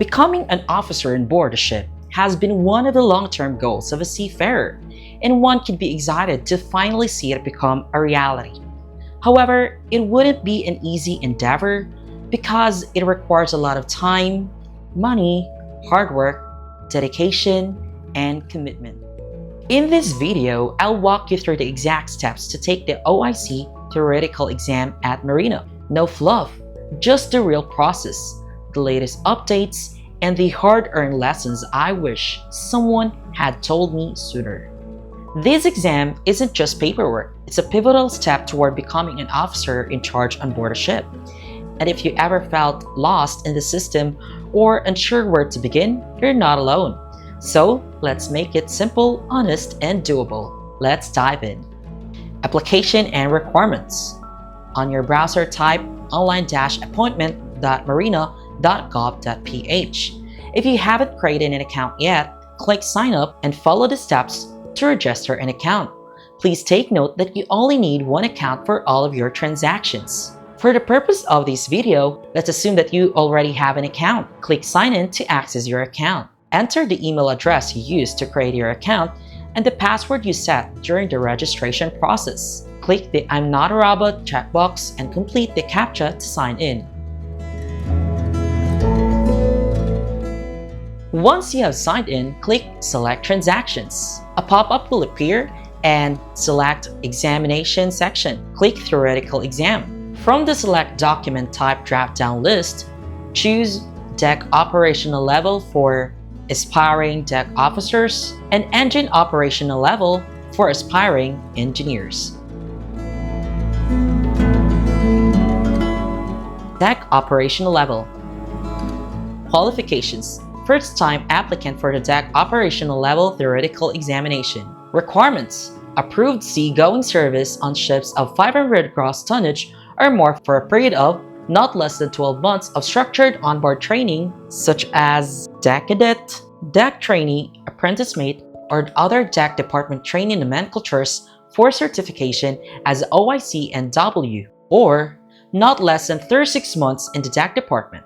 Becoming an officer on board a ship has been one of the long-term goals of a seafarer, and one can be excited to finally see it become a reality. However, it wouldn't be an easy endeavor because it requires a lot of time, money, hard work, dedication, and commitment. In this video, I'll walk you through the exact steps to take the OIC theoretical exam at MARINA. No fluff, just the real process, the latest updates, and the hard-earned lessons I wish someone had told me sooner. This exam isn't just paperwork, it's a pivotal step toward becoming an officer in charge on board a ship. And if you ever felt lost in the system or unsure where to begin, you're not alone. So let's make it simple, honest, and doable. Let's dive in. Application and requirements. On your browser, type online-appointment.marina.gov.ph. If you haven't created an account yet, click sign up and follow the steps to register an account. Please take note that you only need one account for all of your transactions. For the purpose of this video, let's assume that you already have an account. Click sign in to access your account. Enter the email address you used to create your account and the password you set during the registration process. Click the I'm not a robot checkbox and complete the CAPTCHA to sign in. Once you have signed in, click Select Transactions. A pop-up will appear and select Examination section. Click Theoretical Exam. From the Select Document Type drop-down list, choose Deck Operational Level for aspiring deck officers and Engine Operational Level for aspiring engineers. Deck Operational Level. Qualifications. First-time applicant for the Deck Operational Level Theoretical Examination. Requirements. Approved seagoing service on ships of 500 gross tonnage or more for a period of not less than 12 months of structured onboard training such as deck cadet, deck trainee, apprentice mate, or other deck department training nomenclatures for certification as OIC and W, or not less than 36 months in the deck department.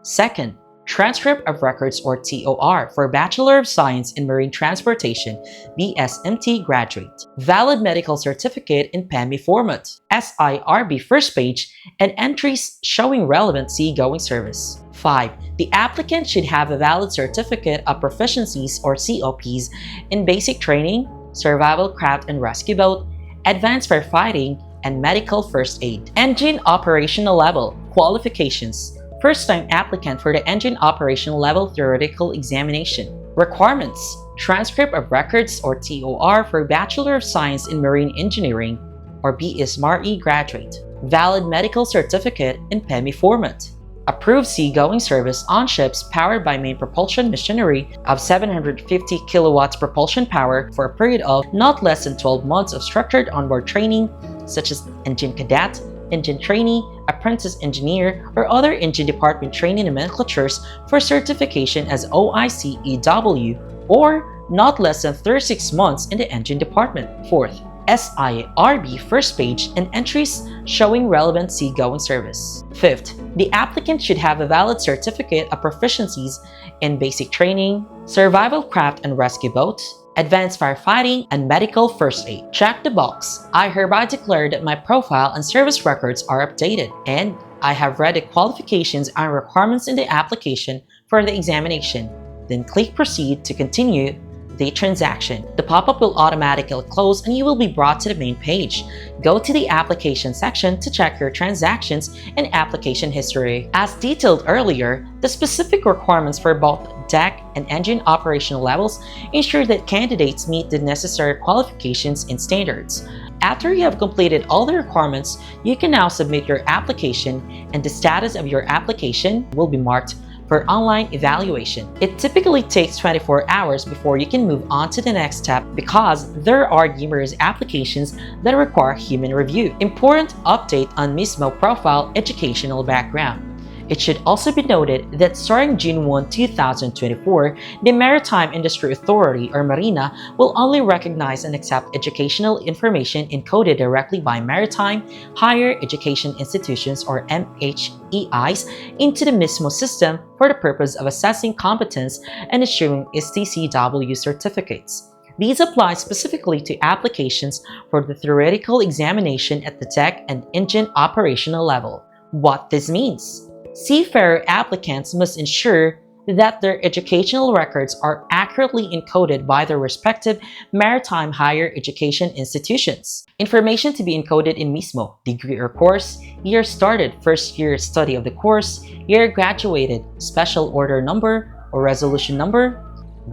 Second, transcript of records or TOR for Bachelor of Science in Marine Transportation BSMT graduate. Valid medical certificate in PEMI format, SIRB first page, and entries showing relevant seagoing service. 5. The applicant should have a valid certificate of proficiencies or COPs in basic training, survival craft and rescue boat, advanced firefighting, and medical first aid. Engine Operational Level. Qualifications. First-time applicant for the Engine Operational Level Theoretical Examination. Requirements. Transcript of records or TOR for Bachelor of Science in Marine Engineering or BSMRE graduate. Valid medical certificate in PEMI format. Approved seagoing service on ships powered by main propulsion machinery of 750 kilowatts propulsion power for a period of not less than 12 months of structured onboard training such as engine cadet, engine trainee, apprentice engineer, or other engine department training nomenclatures for certification as OIC EW, or not less than 36 months in the engine department. Fourth, SIRB first page and entries showing relevant seagoing service. Fifth, the applicant should have a valid certificate of proficiencies in basic training, survival craft and rescue boat, advanced firefighting, and medical first aid. Check the box. I hereby declare that my profile and service records are updated, and I have read the qualifications and requirements in the application for the examination. Then click Proceed to continue the transaction. The pop-up will automatically close and you will be brought to the main page. Go to the application section to check your transactions and application history. As detailed earlier, the specific requirements for both deck and engine operational levels ensure that candidates meet the necessary qualifications and standards. After you have completed all the requirements, you can now submit your application, and the status of your application will be marked for online evaluation. It typically takes 24 hours before you can move on to the next step because there are numerous applications that require human review. Important update on MISMO profile educational background. It should also be noted that starting June 1, 2024, the Maritime Industry Authority, or MARINA, will only recognize and accept educational information encoded directly by maritime higher education institutions, or MHEIs, into the MISMO system for the purpose of assessing competence and issuing STCW certificates. These apply specifically to applications for the theoretical examination at the deck and engine operational level. What this means: Seafarer applicants must ensure that their educational records are accurately encoded by their respective maritime higher education institutions. Information to be encoded in MISMO: degree or course, year started, first year study of the course, year graduated, special order number or resolution number,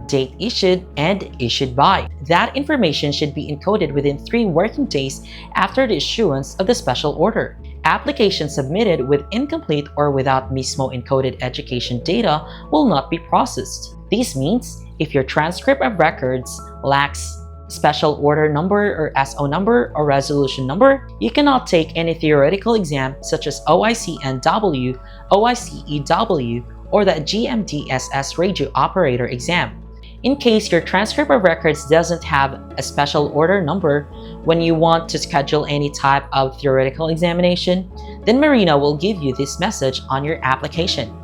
date issued, and issued by. That information should be encoded within 3 working days after the issuance of the special order. Applications submitted with incomplete or without MISMO encoded education data will not be processed. This means if your transcript of records lacks special order number or SO number or resolution number, you cannot take any theoretical exam such as OIC NW, OIC EW, or the GMDSS radio operator exam. In case your transcript of records doesn't have a special order number when you want to schedule any type of theoretical examination, then MARINA will give you this message on your application.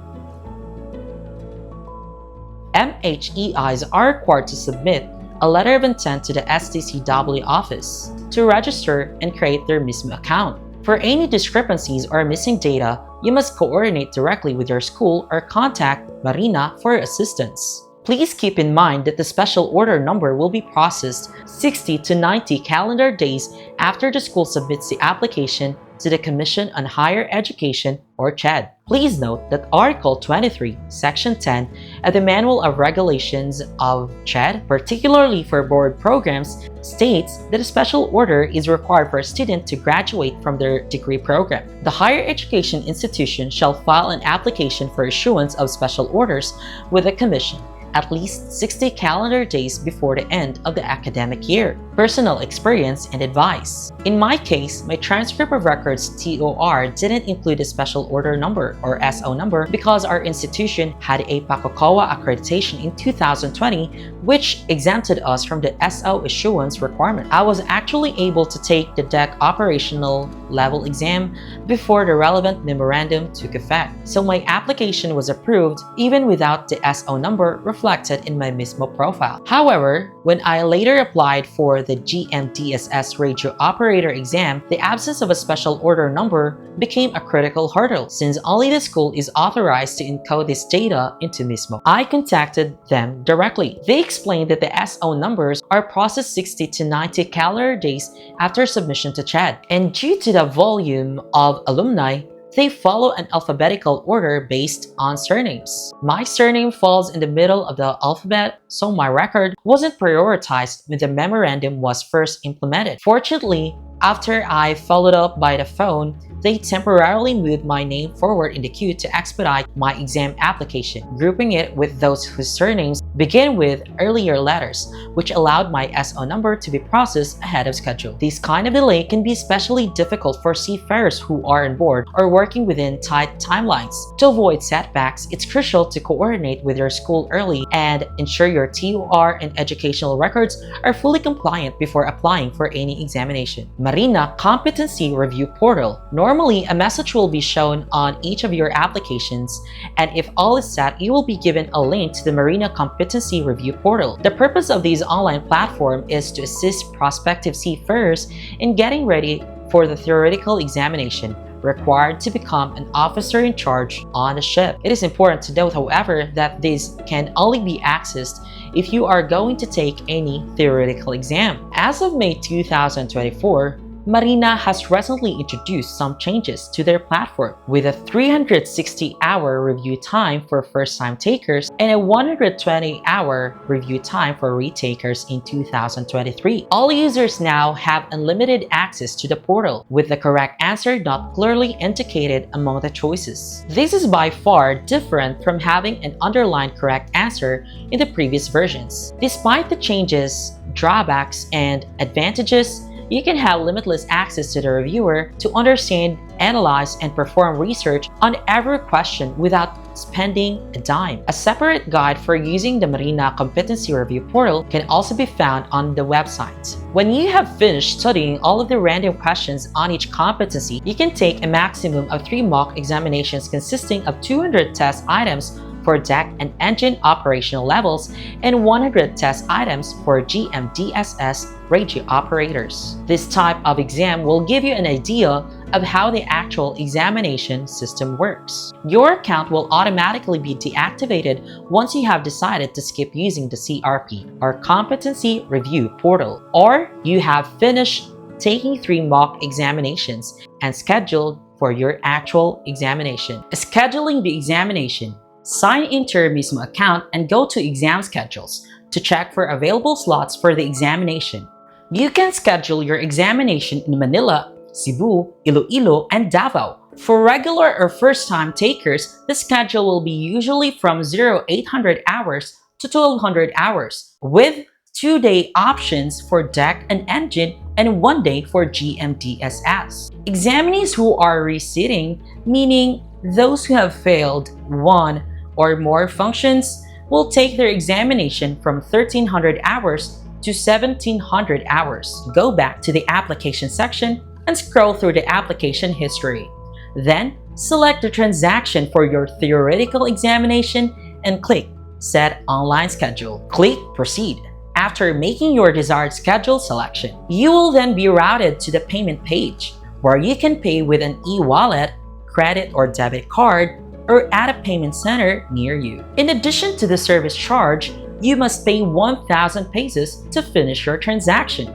MHEIs are required to submit a letter of intent to the STCW office to register and create their MISMO account. For any discrepancies or missing data, you must coordinate directly with your school or contact MARINA for assistance. Please keep in mind that the special order number will be processed 60 to 90 calendar days after the school submits the application to the Commission on Higher Education, or CHED. Please note that Article 23, Section 10 of the Manual of Regulations of CHED, particularly for board programs, states that a special order is required for a student to graduate from their degree program. The higher education institution shall file an application for issuance of special orders with the Commission at least 60 calendar days before the end of the academic year. Personal experience and advice. In my case, my transcript of records TOR didn't include a special order number or SO number because our institution had a PACOCOA accreditation in 2020, which exempted us from the SO issuance requirement. I was actually able to take the deck operational level exam before the relevant memorandum took effect. So my application was approved even without the SO number reflected in my MISMO profile. However, when I later applied for the GMDSS radio operator exam, the absence of a special order number became a critical hurdle since only the school is authorized to encode this data into MISMO. I contacted them directly. They explained that the SO numbers are processed 60 to 90 calendar days after submission to CHED, and due to the volume of alumni, they follow an alphabetical order based on surnames. My surname falls in the middle of the alphabet, so my record wasn't prioritized when the memorandum was first implemented. Fortunately, after I followed up by the phone, they temporarily moved my name forward in the queue to expedite my exam application, grouping it with those whose surnames begin with earlier letters, which allowed my SO number to be processed ahead of schedule. This kind of delay can be especially difficult for seafarers who are on board or working within tight timelines. To avoid setbacks, it's crucial to coordinate with your school early and ensure your TOR and educational records are fully compliant before applying for any examination. MARINA Competency Review Portal. Normally, a message will be shown on each of your applications, and if all is set, you will be given a link to the MARINA Competency Review Portal. The purpose of this online platform is to assist prospective seafarers in getting ready for the theoretical examination required to become an officer in charge on the ship. It is important to note, however, that this can only be accessed if you are going to take any theoretical exam. As of May 2024, MARINA has recently introduced some changes to their platform with a 360-hour review time for first-time takers and a 120-hour review time for retakers in 2023. All users now have unlimited access to the portal, with the correct answer not clearly indicated among the choices. This is by far different from having an underlined correct answer in the previous versions. Despite the changes, drawbacks, and advantages, you can have limitless access to the reviewer to understand analyze, and perform research on every question without spending a dime. A separate guide for using the MARINA Competency Review Portal can also be found on the website. When you have finished studying all of the random questions on each competency, you can take a maximum of 3 mock examinations consisting of 200 test items for deck and engine operational levels and 100 test items for GMDSS radio operators. This type of exam will give you an idea of how the actual examination system works. Your account will automatically be deactivated once you have decided to skip using the CRP, or Competency Review Portal, or you have finished taking 3 mock examinations and scheduled for your actual examination. Scheduling the examination. Sign into your MISMO account and go to Exam Schedules to check for available slots for the examination. You can schedule your examination in Manila, Cebu, Iloilo, and Davao. For regular or first-time takers, the schedule will be usually from 0800 hours to 1200 hours, with 2-day options for deck and engine and 1 day for GMDSS. Examinees who are resitting, meaning those who have failed 1 or more functions, will take their examination from 1300 hours to 1700 hours. Go back to the application section and scroll through the application history. Then, select the transaction for your theoretical examination and click Set Online Schedule. Click Proceed. After making your desired schedule selection, you will then be routed to the payment page, where you can pay with an e-wallet, credit or debit card, or at a payment center near you. In addition to the service charge, you must pay 1,000 pesos to finish your transaction.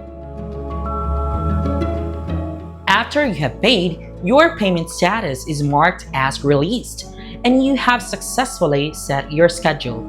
After you have paid, your payment status is marked as released, and you have successfully set your schedule.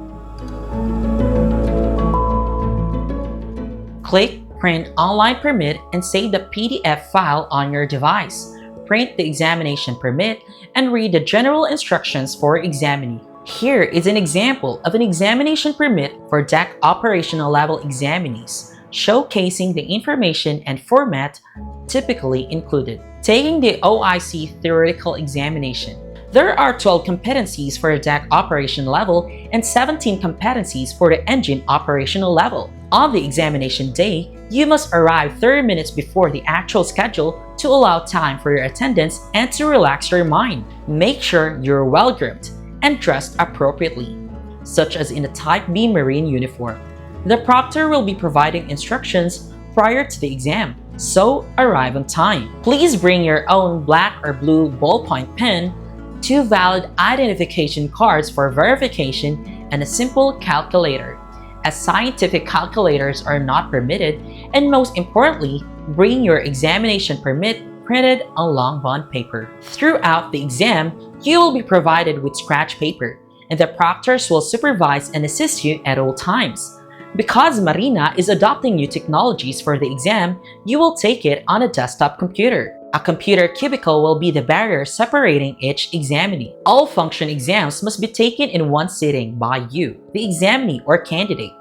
Click Print Online Permit and save the PDF file on your device. Print the examination permit and read the general instructions for examinee. Here is an example of an examination permit for deck operational level examinees, showcasing the information and format typically included. Taking the OIC theoretical examination. There are 12 competencies for the deck operation level and 17 competencies for the engine operational level. On the examination day, you must arrive 30 minutes before the actual schedule to allow time for your attendance and to relax your mind. Make sure you're well-groomed and dressed appropriately, such as in a Type B Marine uniform. The proctor will be providing instructions prior to the exam, so arrive on time. Please bring your own black or blue ballpoint pen, 2 valid identification cards for verification, and a simple calculator, as scientific calculators are not permitted, and most importantly, bring your examination permit printed on long bond paper. Throughout the exam, you will be provided with scratch paper, and the proctors will supervise and assist you at all times. Because MARINA is adopting new technologies for the exam, you will take it on a desktop computer. A computer cubicle will be the barrier separating each examinee. All function exams must be taken in one sitting by you, the examinee or candidate.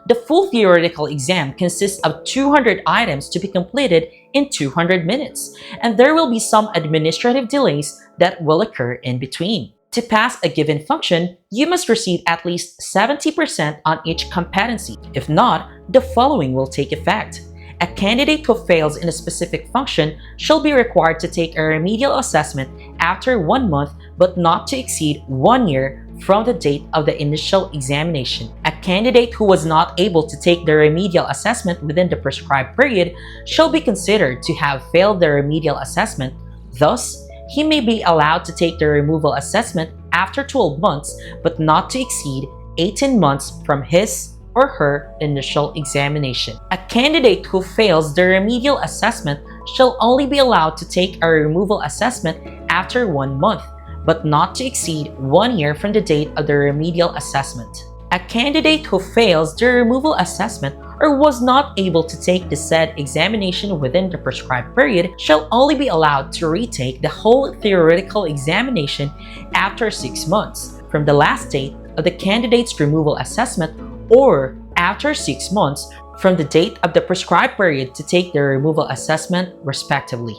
The full theoretical exam consists of 200 items to be completed in 200 minutes, and there will be some administrative delays that will occur in between. To pass a given function, you must receive at least 70% on each competency. If not, the following will take effect. A candidate who fails in a specific function shall be required to take a remedial assessment after 1 month but not to exceed 1 year from the date of the initial examination. A candidate who was not able to take the remedial assessment within the prescribed period shall be considered to have failed the remedial assessment. Thus, he may be allowed to take the removal assessment after 12 months but not to exceed 18 months from his or her initial examination. A candidate who fails the remedial assessment shall only be allowed to take a removal assessment after 1 month, but not to exceed 1 year from the date of the remedial assessment. A candidate who fails the removal assessment or was not able to take the said examination within the prescribed period shall only be allowed to retake the whole theoretical examination after 6 months from the last date of the candidate's removal assessment, or after 6 months from the date of the prescribed period to take the removal assessment, respectively.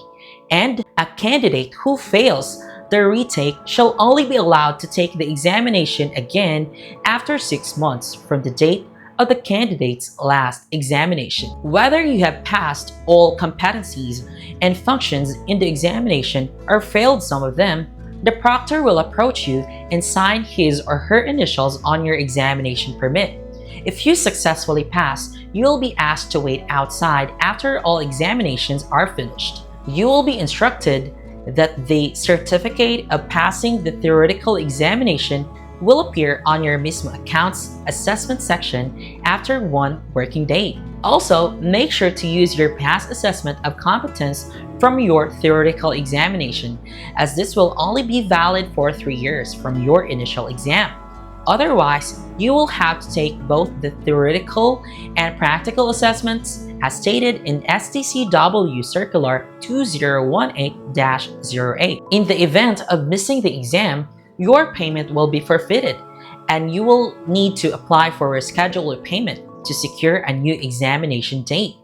and a candidate who fails the retake shall only be allowed to take the examination again after 6 months from the date of the candidate's last examination. Whether you have passed all competencies and functions in the examination or failed some of them, the proctor will approach you and sign his or her initials on your examination permit. If you successfully pass, you will be asked to wait outside after all examinations are finished. You will be instructed that the certificate of passing the theoretical examination will appear on your MISMO account's assessment section after 1 working day. Also, make sure to use your past assessment of competence from your theoretical examination, as this will only be valid for 3 years from your initial exam. Otherwise, you will have to take both the theoretical and practical assessments as stated in STCW Circular 2018-08. In the event of missing the exam, your payment will be forfeited and you will need to apply for a rescheduled payment to secure a new examination date.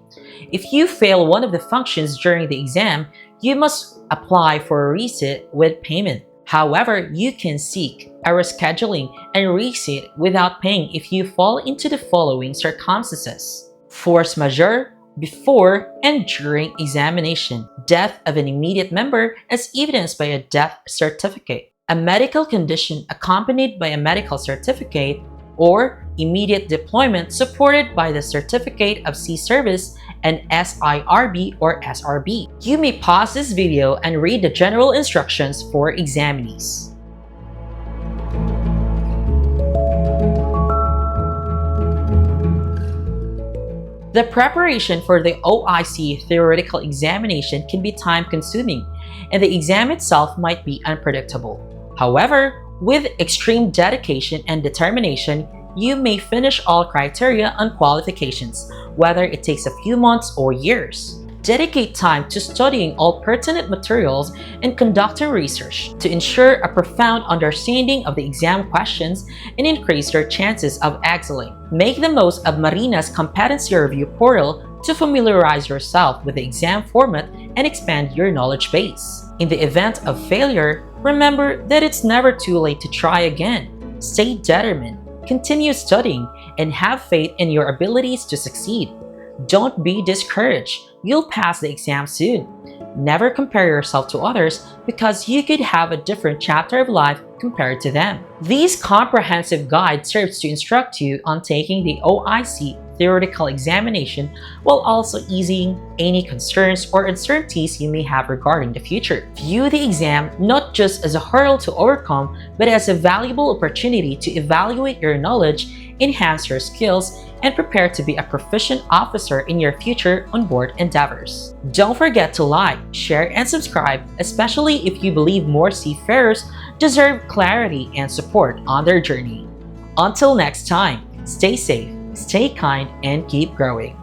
If you fail one of the functions during the exam, you must apply for a resit with payment. However, you can seek a rescheduling and resit without paying if you fall into the following circumstances: force majeure before and during examination, death of an immediate member as evidenced by a death certificate, a medical condition accompanied by a medical certificate, or immediate deployment supported by the Certificate of Sea Service and SIRB or SRB. You may pause this video and read the general instructions for examinees. The preparation for the OIC theoretical examination can be time-consuming, and the exam itself might be unpredictable. However, with extreme dedication and determination, you may finish all criteria and qualifications, whether it takes a few months or years. Dedicate time to studying all pertinent materials and conducting research to ensure a profound understanding of the exam questions and increase your chances of excelling. Make the most of MARINA's Competency Review Portal to familiarize yourself with the exam format and expand your knowledge base. In the event of failure, remember that it's never too late to try again. Stay determined, continue studying, and have faith in your abilities to succeed. Don't be discouraged. You'll pass the exam soon. Never compare yourself to others because you could have a different chapter of life compared to them. This comprehensive guide serves to instruct you on taking the OIC theoretical examination while also easing any concerns or uncertainties you may have regarding the future. View the exam not just as a hurdle to overcome, but as a valuable opportunity to evaluate your knowledge, enhance your skills, and prepare to be a proficient officer in your future onboard endeavors. Don't forget to like, share, and subscribe, especially if you believe more seafarers deserve clarity and support on their journey. Until next time, stay safe, stay kind, and keep growing.